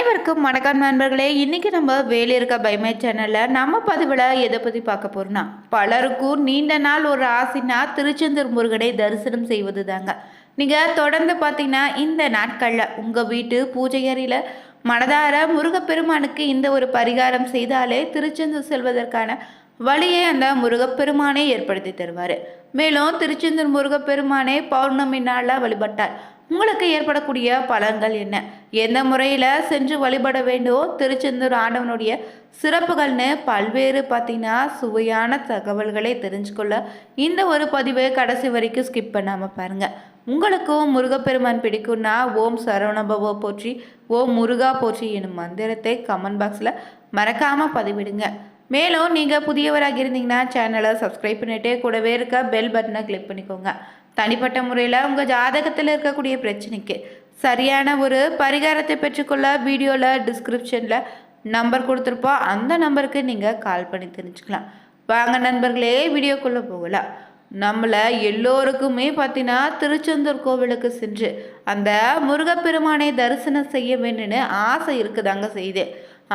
அனைவருக்கும் வணக்கம் நண்பர்களே. இன்னைக்கு நம்ம வேலை இருக்க பைமை சேனல்ல நம்ம பதிவில் எதை பற்றி பார்க்க போறோம்னா, பலருக்கும் நீண்ட நாள் ஒரு ஆசைனா திருச்செந்தூர் முருகனை தரிசனம் செய்வது தாங்க. நீங்கள் தொடர்ந்து பார்த்தீங்கன்னா இந்த நாட்களில் உங்கள் வீட்டு பூஜை அறையில் மனதார முருகப்பெருமானுக்கு இந்த ஒரு பரிகாரம் செய்தாலே திருச்செந்தூர் செல்வதற்கான வழியை அந்த முருகப்பெருமானே ஏற்படுத்தி தருவார். மேலும் திருச்செந்தூர் முருகப்பெருமானே பௌர்ணமி நாளில் வழிபட்டார் உங்களுக்கு ஏற்படக்கூடிய பலன்கள் என்ன, எந்த முறையில் சென்று வழிபட வேண்டும், திருச்செந்தூர் ஆண்டவனுடைய சிறப்புகள்னு பல்வேறு பார்த்தீங்கன்னா சுவையான தகவல்களை தெரிஞ்சுக்கொள்ள இந்த ஒரு பதிவை கடைசி வரைக்கும் ஸ்கிப் பண்ணாமல் பாருங்கள். உங்களுக்கும் முருகப்பெருமான் பிடிக்கும்னா ஓம் சரவணபவோ போற்றி, ஓம் முருகா போற்றி எனும் மந்திரத்தை கமெண்ட் பாக்ஸில் மறக்காமல் பதிவிடுங்க. மேலும் நீங்கள் புதியவராக இருந்தீங்கன்னா சேனலை சப்ஸ்கிரைப் பண்ணிவிட்டு கூடவே இருக்க பெல் பட்டனை கிளிக் பண்ணிக்கோங்க. தனிப்பட்ட முறையில் உங்கள் ஜாதகத்தில் இருக்கக்கூடிய பிரச்சனைக்கு சரியான ஒரு பரிகாரத்தை பெற்றுக்கொள்ள வீடியோவில் டிஸ்கிரிப்ஷனில் நம்பர் கொடுத்துருப்போம். அந்த நம்பருக்கு நீங்கள் கால் பண்ணி தெரிஞ்சுக்கலாம். வாங்க நண்பர்களே, வீடியோக்குள்ளே போகலாம். நம்மளை எல்லோருக்குமே பார்த்தீங்கன்னா திருச்செந்தூர் கோவிலுக்கு சென்று அந்த முருகப்பெருமானை தரிசனம் செய்ய வேண்டும்னு ஆசை இருக்குதாங்க செய்து.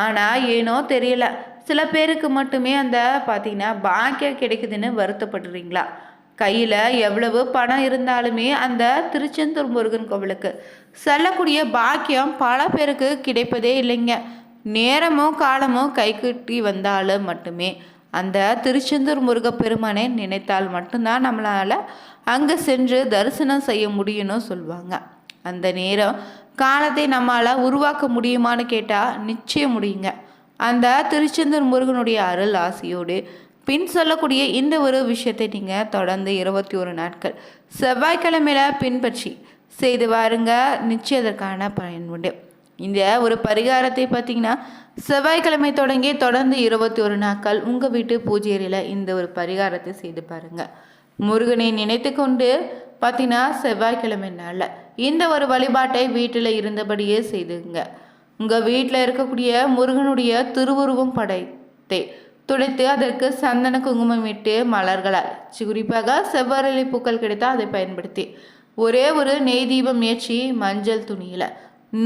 ஆனால் ஏனோ தெரியல, சில பேருக்கு மட்டுமே அந்த பார்த்தீங்கன்னா பாக்கியம் கிடைக்குதுன்னு வருத்தப்படுறீங்களா? கையில் எவ்வளவு பணம் இருந்தாலுமே அந்த திருச்செந்தூர் முருகன் கோவிலுக்கு செல்லக்கூடிய பாக்கியம் பல பேருக்கு கிடைப்பதே இல்லைங்க. நேரமும் காலமும் கைகட்டி வந்தாலும் மட்டுமே அந்த திருச்செந்தூர் முருகப்பெருமானை நினைத்தால் மட்டும்தான் நம்மளால் அங்கே சென்று தரிசனம் செய்ய முடியும்னு சொல்லுவாங்க. அந்த நேரம் காலத்தை நம்மளால் உருவாக்க முடியுமான்னு கேட்டால் நிச்சயம் முடியுங்க. அந்த திருச்செந்தூர் முருகனுடைய அருள் ஆசையோடு பின் சொல்லக்கூடிய இந்த ஒரு விஷயத்தை நீங்கள் தொடர்ந்து 21 நாட்கள் செவ்வாய்க்கிழமையில் பின்பற்றி செய்து வாருங்க. நிச்சயம் அதற்கான பயன் உண்டு. இந்த ஒரு பரிகாரத்தை பார்த்தீங்கன்னா செவ்வாய்க்கிழமை தொடங்கி தொடர்ந்து 21 நாட்கள் உங்கள் வீட்டு பூஜை அறையில் இந்த ஒரு பரிகாரத்தை செய்து பாருங்கள். முருகனை நினைத்து கொண்டு பார்த்தீங்கன்னா செவ்வாய்க்கிழமை நாளில் இந்த ஒரு வழிபாட்டை வீட்டில் இருந்தபடியே செய்துங்க. உங்கள் வீட்டில் இருக்கக்கூடிய முருகனுடைய திருவுருவம் படைத்தை துடைத்து அதற்கு சந்தன குங்குமம் இட்டு மலர்களால் குறிப்பாக செவ்வரளி பூக்கள் கிடைத்தால் அதை பயன்படுத்தி ஒரே ஒரு நெய் தீபம் ஏற்றி மஞ்சள் துணியில்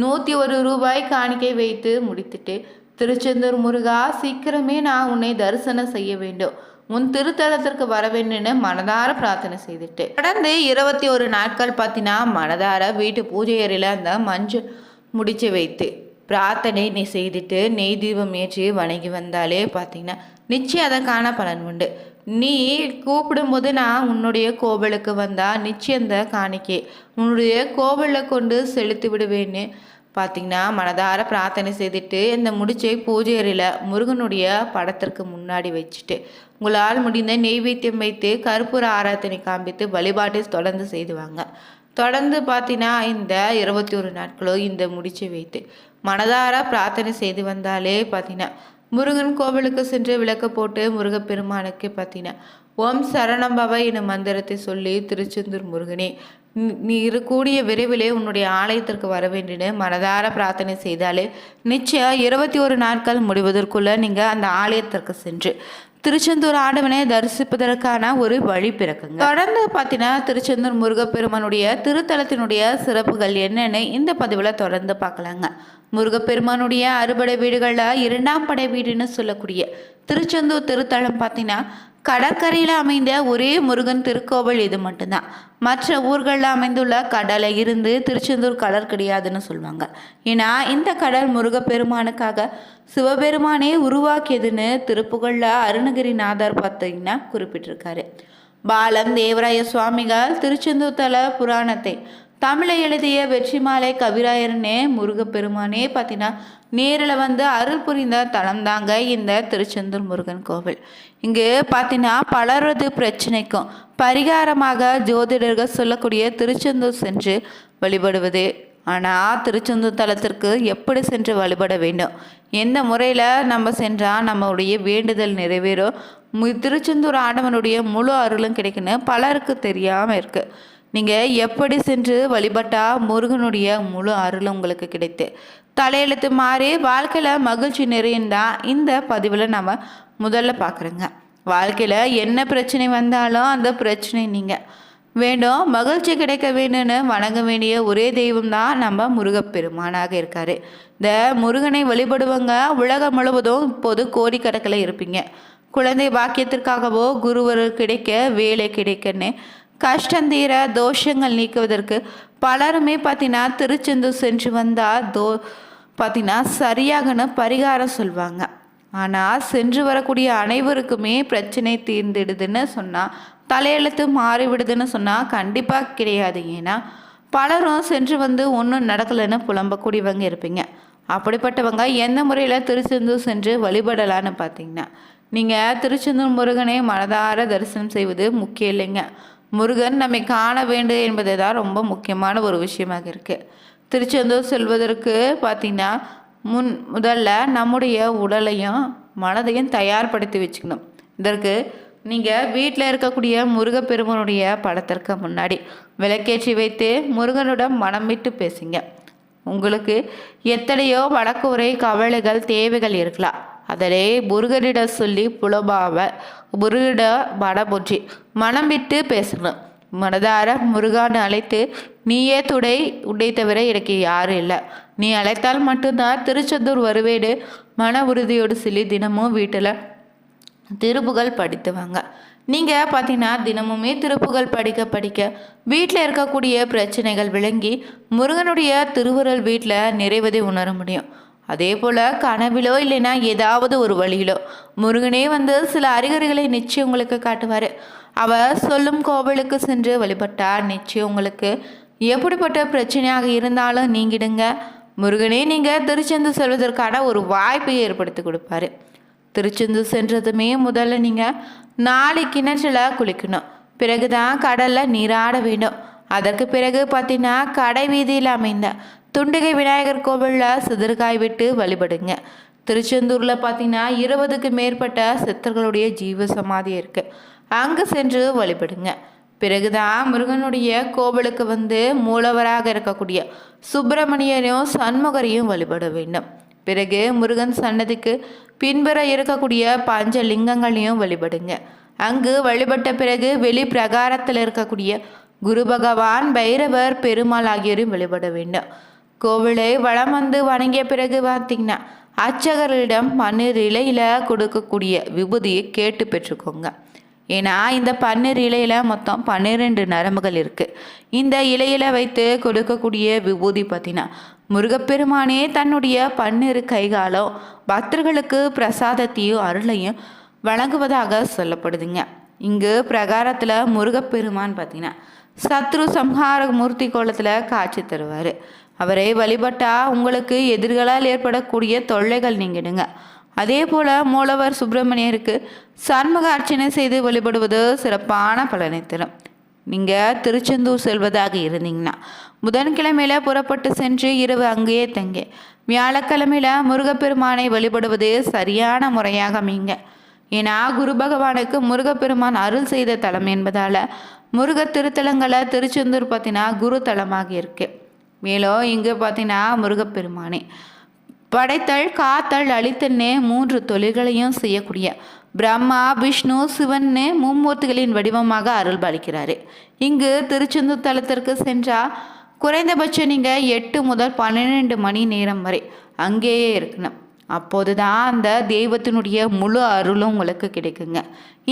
101 ரூபாய் காணிக்கை வைத்து முடித்துட்டு, திருச்செந்தூர் முருகா, சீக்கிரமே நான் உன்னை தரிசனம் செய்ய வேண்டும், உன் திருத்தலத்திற்கு வர வேண்டும்னு மனதார பிரார்த்தனை செய்துட்டு தொடர்ந்து 21 நாட்கள் பார்த்தீங்கன்னா மனதார வீட்டு பூஜை அறையில் அந்த மஞ்சள் முடிச்சு வைத்து பிரார்த்தனை நீ செய்துட்டு நெய் தீபம் ஏற்றி வணங்கி வந்தாலே பார்த்தீங்கன்னா நிச்சயம் அதற்கான பலன் உண்டு. நீ கூப்பிடும்போது நான் உன்னுடைய கோவிலுக்கு வந்தால் நிச்சயம் அந்த காணிக்கை உன்னுடைய கோவிலில் கொண்டு செலுத்தி விடுவேன்னு பார்த்தீங்கன்னா மனதார பிரார்த்தனை செய்துட்டு இந்த முடிச்சை பூஜை அறையில் முருகனுடைய படத்திற்கு முன்னாடி வச்சுட்டு உங்களால் முடிந்த நெய்வேத்தியம் வைத்து கற்பூர ஆராதனை காண்பித்து வழிபாட்டை தொடர்ந்து செய்துவாங்க. தொடர்ந்து பார்த்தீங்கன்னா இந்த 21 நாட்களும் இந்த முடிச்சை வைத்து மனதார பிரார்த்தனை செய்து வந்தாலே பார்த்தீங்கன்னா முருகன் கோவிலுக்கு சென்று விளக்க போட்டு முருகப்பெருமானுக்கு பார்த்தீங்கன்னா ஓம் சரணம் பவ எனும் மந்திரத்தை சொல்லி திருச்செந்தூர் முருகனே, நீ கூடிய விரைவிலே உன்னுடைய ஆலயத்திற்கு வர வேண்டுன்னு மனதார பிரார்த்தனை செய்தாலே நிச்சயம் 21 நாட்கள் முடிவதற்குள்ளே நீங்கள் அந்த ஆலயத்திற்கு சென்று திருச்செந்தூர் ஆண்டவனை தரிசிப்பதற்கான ஒரு வழி பிறக்குங்க. தொடர்ந்து பார்த்தீங்கன்னா திருச்செந்தூர் முருகப்பெருமானுடைய திருத்தலத்தினுடைய சிறப்புகள் என்னென்னு இந்த பதிவில் தொடர்ந்து பார்க்கலாங்க. முருகப்பெருமானுடைய அறுபடை வீடுகளில் 2ஆம் படை வீடுன்னு சொல்லக்கூடிய திருச்செந்தூர் திருத்தலம் பார்த்தீங்கன்னா கடற்கரையில் அமைந்த ஒரே முருகன் திருக்கோவில் இது மட்டும்தான். மற்ற ஊர்களில் அமைந்துள்ள கடலை இருந்து திருச்செந்தூர் கடல் கிடையாதுன்னு சொல்லுவாங்க. ஏன்னா இந்த கடல் முருகப்பெருமானுக்காக சிவபெருமானே உருவாக்கியதுன்னு திருப்புகழில் அருணகிரிநாதர் பார்த்தீங்கன்னா குறிப்பிட்டிருக்காரு. பாலம் தேவராய சுவாமிகள் திருச்செந்தூர் தல புராணத்தை தமிழை எழுதிய வெற்றிமாலை கவிராயர்னே முருகப்பெருமானே பார்த்தீங்கன்னா நேரில் வந்து அருள் புரிந்த தலம் தாங்க இந்த திருச்செந்தூர் முருகன் கோவில். இங்கு பார்த்தீங்கன்னா பலரது பிரச்சனைக்கும் பரிகாரமாக ஜோதிடர்கள் சொல்லக்கூடிய திருச்செந்தூர் சென்று வழிபடுவது. ஆனால் திருச்செந்தூர் தலத்திற்கு எப்படி சென்று வழிபட வேண்டும், எந்த முறையில் நம்ம சென்றால் நம்மளுடைய வேண்டுதல் நிறைவேறும், திருச்செந்தூர் ஆண்டவனுடைய முழு அருளும் கிடைக்குன்னு பலருக்கு தெரியாமல் இருக்குது. நீங்கள் எப்படி சென்று வழிபட்டால் முருகனுடைய முழு அருளும் உங்களுக்கு கிடைத்து தலையெழுத்து மாறி வாழ்க்கையில் மகிழ்ச்சி நிறையந்தான் இந்த பதிவில் நம்ம முதல்ல பார்க்குறோங்க. வாழ்க்கையில் என்ன பிரச்சனை வந்தாலும் அந்த பிரச்சனை நீங்கள் வேண்டும், மகிழ்ச்சி கிடைக்க வேணும்னு வணங்க வேண்டிய ஒரே தெய்வம் தான் நம்ம முருகப்பெருமானாக இருக்காரு. இந்த முருகனை வழிபடுவங்க உலகம் முழுவதும் இப்போது கோடிக்கணக்கில் இருப்பீங்க. குழந்தை பாக்கியத்திற்காகவோ, குருவர் கிடைக்க, வேலை கிடைக்கன்னு, கஷ்டந்தீர, தோஷங்கள் நீக்குவதற்கு பலருமே பார்த்தீங்கன்னா திருச்செந்தூர் சென்று வந்தால் பார்த்தீங்கன்னா சரியாகன்னு பரிகாரம் சொல்லுவாங்க. ஆனால் சென்று வரக்கூடிய அனைவருக்குமே பிரச்சனை தீர்ந்துடுதுன்னு சொன்னால், தலையெழுத்து மாறிவிடுதுன்னு சொன்னால் கண்டிப்பாக கிடையாது. ஏன்னா பலரும் சென்று வந்து ஒன்றும் நடக்கலைன்னு புலம்பக்கூடியவங்க இருப்பீங்க. அப்படிப்பட்டவங்க எந்த முறையில் திருச்செந்தூர் சென்று வழிபடலான்னு பார்த்தீங்கன்னா, நீங்கள் திருச்செந்தூர் முருகனை மனதார தரிசனம் செய்வது முக்கியம் இல்லைங்க. முருகன் நம்மை காண வேண்டும் என்பது தான் ரொம்ப முக்கியமான ஒரு விஷயமாக இருக்குது. திருச்செந்தூர் செல்வதற்கு பார்த்திங்கன்னா முதல்ல நம்முடைய உடலையும் மனதையும் தயார்படுத்தி வச்சுக்கணும். இதற்கு நீங்கள் வீட்டில் இருக்கக்கூடிய முருகப்பெருமானுடைய படத்திற்கு முன்னாடி விளக்கேற்றி வைத்து முருகனுடன் மனம் விட்டு பேசுங்க. உங்களுக்கு எத்தனையோ வழக்கு உரை, கவலைகள், தேவைகள் இருக்கலாம். அதனை முருகனிட சொல்லி புலபாவ முருகிட மனமொன்றி மனம் விட்டு பேசணும். மனதார முருகான்னு அழைத்து, நீயே துடை, உன்னை தவிர எனக்கு யாரும் இல்லை, நீ அழைத்தால் மட்டும்தான் திருச்செந்தூர் வருவேடு மன உறுதியோடு சொல்லி தினமும் வீட்டில் திருப்புகழ் படித்துவாங்க. நீங்கள் பார்த்தீங்கன்னா தினமுமே திருப்புகழ் படிக்க வீட்டில் இருக்கக்கூடிய பிரச்சனைகள் விளங்கி முருகனுடைய திருவுருள் வீட்டில் நிறைவதை உணர முடியும். அதே போல் கனவிலோ இல்லைன்னா ஏதாவது ஒரு வழியிலோ முருகனே வந்து சில அறிகுறிகளை நிச்சயம் உங்களுக்கு காட்டுவார். அவர் சொல்லும் கோவிலுக்கு சென்று வழிபட்டால் நிச்சயம் உங்களுக்கு எப்படிப்பட்ட பிரச்சனையாக இருந்தாலும் நீங்கிடுங்க. முருகனே நீங்கள் திருச்செந்தூர் செல்வதற்கான ஒரு வாய்ப்பை ஏற்படுத்தி கொடுப்பாரு. திருச்செந்தூர் சென்றதுமே முதல்ல நீங்கள் 4 கிணற்றில் குளிக்கணும். பிறகு தான் கடலில் நீராட வேண்டும். அதற்கு பிறகு பார்த்தீங்கன்னா கடை வீதியில் அமைந்த துண்டிகை விநாயகர் கோவிலில் சிதறுகாய் விட்டு வழிபடுங்க. திருச்செந்தூரில் பார்த்தீங்கன்னா 20க்கு மேற்பட்ட சித்தர்களுடைய ஜீவ சமாதி இருக்குது. அங்கே சென்று வழிபடுங்க. பிறகுதான் முருகனுடைய கோவிலுக்கு வந்து மூலவராக இருக்கக்கூடிய சுப்பிரமணியரையும் சண்முகரையும் வழிபட வேண்டும். பிறகு முருகன் சன்னதிக்கு பின்புற இருக்கக்கூடிய பஞ்சலிங்கங்களையும் வழிபடுங்க. அங்கு வழிபட்ட பிறகு வெளி பிரகாரத்தில் இருக்கக்கூடிய குரு பகவான், பைரவர், பெருமாள் ஆகியோரையும் வழிபட வேண்டும். கோவிலை வளம் வந்து வணங்கிய பிறகு பார்த்தீங்கன்னா அர்ச்சகர்களிடம் பன்னீர் இலையில் கொடுக்கக்கூடிய விபூதியை கேட்டு பெற்றுக்கோங்க. ஏன்னா இந்த பன்னீர் இலையில் மொத்தம் 12 நரம்புகள் இருக்குது. இந்த இலையில் வைத்து கொடுக்கக்கூடிய விபூதி பார்த்தீங்கன்னா முருகப்பெருமானே தன்னுடைய 12 கைகாலும் பக்தர்களுக்கு பிரசாதத்தையும் அருளையும் வழங்குவதாக சொல்லப்படுதுங்க. இங்கு பிரகாரத்தில் முருகப்பெருமான் பார்த்தீங்கன்னா சத்ரு சம்ஹார மூர்த்தி கோலத்தில் காட்சி தருவார். அவரை வழிபட்டால் உங்களுக்கு எதிர்களால் ஏற்படக்கூடிய தொல்லைகள் நீங்கிடுங்க. அதே போல் மூலவர் சுப்பிரமணியருக்கு சண்முக அர்ச்சனை செய்து வழிபடுவது சிறப்பான பலனை தரும். நீங்கள் திருச்செந்தூர் செல்வதாக இருந்தீங்கன்னா புதன்கிழமையில் புறப்பட்டு சென்று இரவு அங்கேயே தங்க, வியாழக்கிழமையில் முருகப்பெருமானை வழிபடுவது சரியான முறையாக அமைங்க. ஏன்னா குரு பகவானுக்கு முருகப்பெருமான் அருள் செய்த தலம் என்பதால் முருக திருத்தலங்களை திருச்செந்தூர் பார்த்தீங்கன்னா குரு தலமாக இருக்கு. மேலும் இங்கே பார்த்தீங்கன்னா முருகப்பெருமானே படைத்தல், காத்தல், அழித்தல்னு 3 தொழில்களையும் செய்யக்கூடிய பிரம்மா, விஷ்ணு, சிவன்னு மும்மூர்த்திகளின் வடிவமாக அருள் பாலிக்கிறாரு. இங்கு திருச்செந்தூர் தலத்திற்கு சென்றால் குறைந்தபட்சம் நீங்கள் 8 முதல் 12 மணி நேரம் வரை அங்கேயே இருக்கணும். அப்போது தான் அந்த தெய்வத்தினுடைய முழு அருளும் உங்களுக்கு கிடைக்குங்க.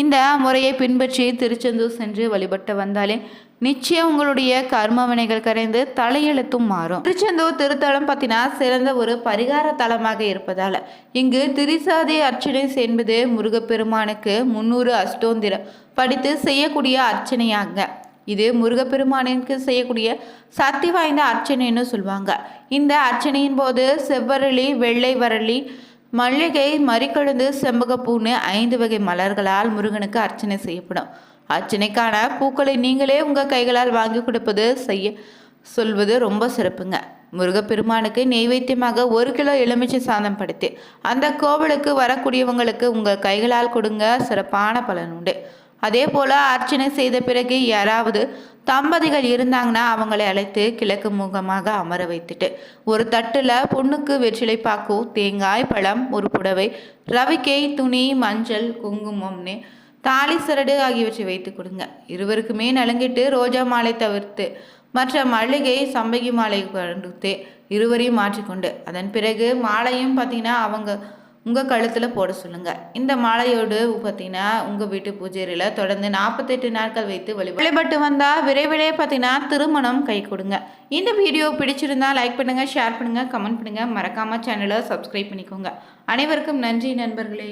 இந்த முறையை பின்பற்றி திருச்செந்தூர் சென்று வழிபட்டு வந்தாலே நிச்சயம் உங்களுடைய கர்மவினைகள் கரைந்து தலையெழுத்தும் மாறும். திருச்செந்தூர் திருத்தலம் பார்த்தீங்கன்னா சிறந்த ஒரு பரிகார தலமாக இருப்பதால் இங்கு திரிசாதி அர்ச்சனை என்பது முருகப்பெருமானுக்கு 300 அஷ்டோந்திரம் படித்து செய்யக்கூடிய அர்ச்சனையாங்க. இது முருகப்பெருமானுக்கு செய்யக்கூடிய சக்தி வாய்ந்த அர்ச்சனைன்னு சொல்லுவாங்க. இந்த அர்ச்சனையின் போது செவ்வரளி, வெள்ளை வரளி, மல்லிகை, மறிக்கொழுந்து, செம்பகப்பூன்னு 5 வகை மலர்களால் முருகனுக்கு அர்ச்சனை செய்யப்படும். அர்ச்சனைக்கான பூக்களை நீங்களே உங்கள் கைகளால் வாங்கி கொடுப்பது செய்ய சொல்வது ரொம்ப சிறப்புங்க. முருகப்பெருமானுக்கு நெய்வேத்தியமாக 1 கிலோ எலுமிச்சை சாதம் படுத்தி அந்த கோவிலுக்கு வரக்கூடியவங்களுக்கு உங்கள் கைகளால் கொடுங்க, சிறப்பான பலன் உண்டு. அதே போல் அர்ச்சனை செய்த பிறகு யாராவது தம்பதிகள் இருந்தாங்கன்னா அவங்களை அழைத்து கிழக்கு முகமாக அமர வைத்துட்டு ஒரு தட்டில் பொண்ணுக்கு வெற்றிலை பாக்கு, தேங்காய், பழம், ஒரு புடவை, ரவிக்கை, துணி, மஞ்சள், குங்குமம்னு தாலி சரடு ஆகியவற்றை வைத்து கொடுங்க. இருவருக்குமே நலங்கிட்டு ரோஜா மாலை தவிர்த்து மற்ற மல்லிகை சம்பகி மாலை கொடுத்து இருவரையும் மாற்றிக்கொண்டு அதன் பிறகு மாலையும் பார்த்தீங்கன்னா உங்கள் கழுத்தில் போட சொல்லுங்கள். இந்த மாலையோடு பார்த்தீங்கன்னா உங்கள் வீட்டு பூஜையில் தொடர்ந்து 48 நாட்கள் வைத்து வழிபட்டு வந்தால் விரைவிலே பார்த்தீங்கன்னா திருமணம் கை கொடுங்க. இந்த வீடியோ பிடிச்சிருந்தா லைக் பண்ணுங்கள், ஷேர் பண்ணுங்கள், கமெண்ட் பண்ணுங்கள். மறக்காமல் சேனலை சப்ஸ்கிரைப் பண்ணிக்கோங்க. அனைவருக்கும் நன்றி நண்பர்களே.